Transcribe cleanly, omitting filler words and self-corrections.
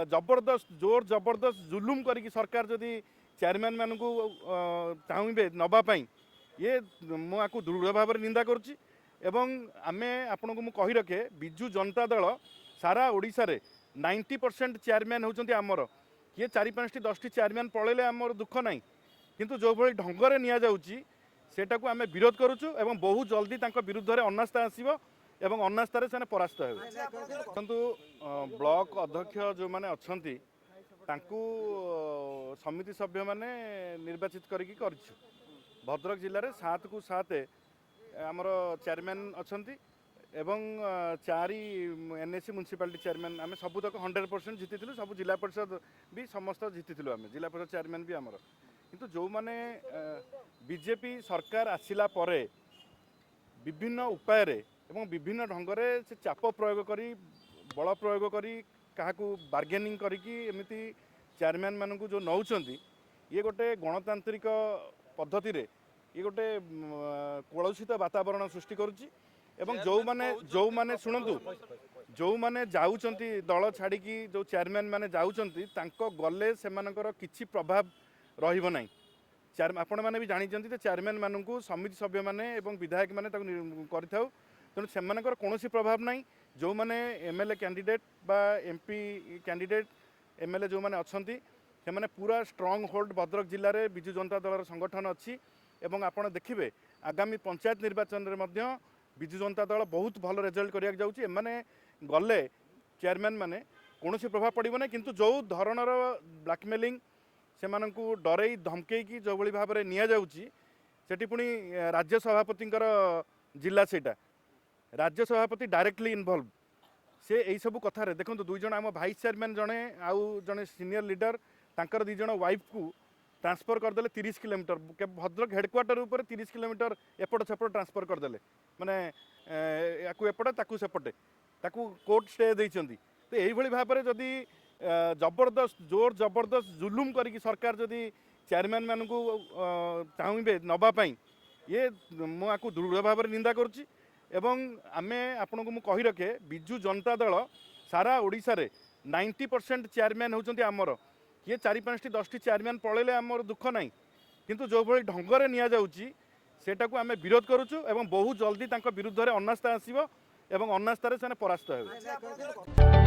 जबरदस्त जोर जबरदस्त जुलुम करी सरकार जदि चेयरमैन मान चाहिए नापी ये मुझे दृढ़ भाव में निंदा करुच्ची एवं आमे आपण को कही रखे बिजु जनता दल सारा ओडिशा रे 90% चेयरमैन होती आमर किए 4-5टी 10टी चेयरमैन पलैले आमर दुख ना किंतु जो भाई ढंगर सेटा को आम विरोध करुचु एवं बहुत जल्दी विरुद्ध में अनास्था आसो एवं अनास्थार से परास्त हो ब्लॉक अध्यक्ष जो मैंने अच्छा समिति सभ्य मैंने निर्वाचित करके भद्रक जिले में 7 को 7 आमर चेयरमैन अच्छा एवं 4 एनएससी म्युनिसिपालिटी चेयरमैन आम सबूतक 100% जीति सब जिला परिषद भी समस्त जीति आम जिला परिषद चेयरमैन भी आमर किंतु जो माने बीजेपी सरकार आसिला परे विभिन्न उपाय एवं विभिन्न ढंगरे से चाप प्रयोग करी बल प्रयोग करी क्या बार्गेनिंग करी एमती चेयरमैन मान जो नौकरी ये गोटे गणतांत्रिक पद्धति रे ये गोटे कलुषित वातावरण सृष्टि करुच्ची एवं जो माने शुणु जो माने जाउचंती दल छाड़ी जो चेयरमैन माने जाउचंती तांको गले सेमानकर किछि प्रभाव रहिबो नाही आपण मैंने भी जानते चेयरमैन मान समिति सभ्य मैंने विधायक मैंने करें तेणु से कौन प्रभाव ना जो मैंने एमएलए कैंडिडेट बा एमपी कैंडिडेट एमएलए जो मैंने अच्छा से मैंने पूरा स्ट्रंग होल्ड भद्रक जिले में बिजु जनता दल संगठन अच्छी एवं आपड़ देखिए आगामी पंचायत निर्वाचन में बिजु जनता दल बहुत भल रिजल्ट करा जाऊँगी एमने गले चेयरमैन मैंने कौन प्रभाव पड़ो ना किंतु जो धरणर ब्लैकमेलिंग से डरई धमकई जो भाई भाव में निटी पुणी राज्य सभापति जिला सेटा राज्य सभापति डायरेक्टली इनवॉल्व से यही सब कथार देखो 2 जन आम भाइस चेयरमैन जड़े आउ जड़े सीनियर लीडर तांकर 2 जन वाइफ को ट्रांसफर करदे 30 किलोमीटर भद्रक हेडक्वार्टर उपर 30 किलोमीटर एपट सेपट ट्रांसफर करदे माने याकू एपटे ताकू सेपटे ताकू कोर्ट स्टे देइचंदी तो यही भाव में जदि जबरदस्त जोर जबरदस्त जुलुम करी सरकार जदि चेयरमैन मान चाहिए नापी ये मुझे दृढ़ भाव में निंदा करुच्ची एवं आमे आपण को कही रखे बिजु जनता दल सारा ओडिशा रे 90% चेयरमैन होती आमर किए 4-5टी 10टी चेयरमैन पलैले आमर दुख ना किंतु जो भाई ढंगर सेटा को आम विरोध करुचु एवं बहुत जल्दी विरुद्ध में अनास्था आसो एवं अनास्थार से परास्त हो।